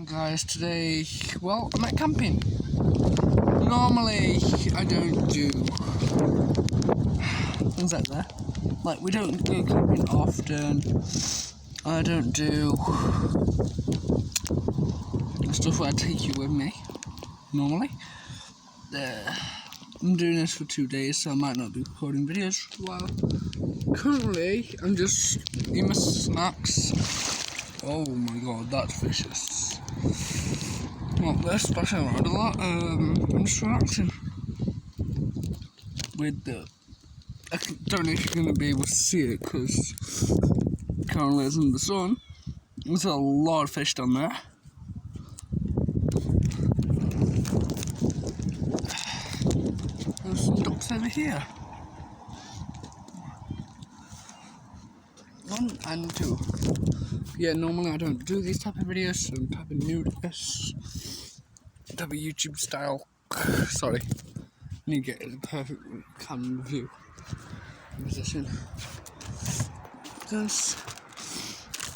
Guys, today, well, I'm at camping. Normally, I don't do things like that. Like, we don't go camping often. I don't do stuff where I take you with me, normally. I'm doing this for 2 days, so I might not be recording videos for a while. Currently, I'm just eating my snacks. Oh my god, that's vicious. Well, they're splashing around a lot. I'm just relaxing. With the... I don't know if you're going to be able to see it because currently it's in the sun. There's a lot of fish down there. There's some ducks over here. 1 and 2. Yeah, normally I don't do these type of videos, so I'm type of new to this. Type of YouTube style. Sorry. I need to get the perfect camera view position. Because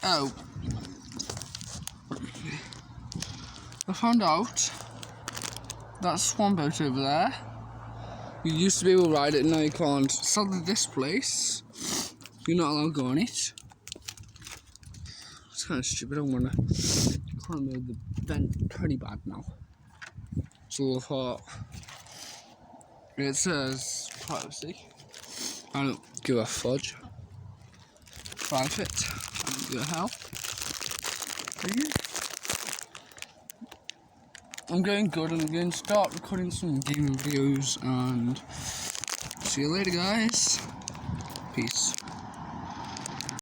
I found out that swamp boat over there. You used to be able to ride it, now you can't. Sadly, this place, you're not allowed to go on it. It's kind of stupid. I'm gonna climb over the vent pretty bad now. It's a little hot. It says privacy. I don't give a fudge. Private. I don't give a hell. I'm going good. I'm going to start recording some gaming videos and see you later, guys. Peace.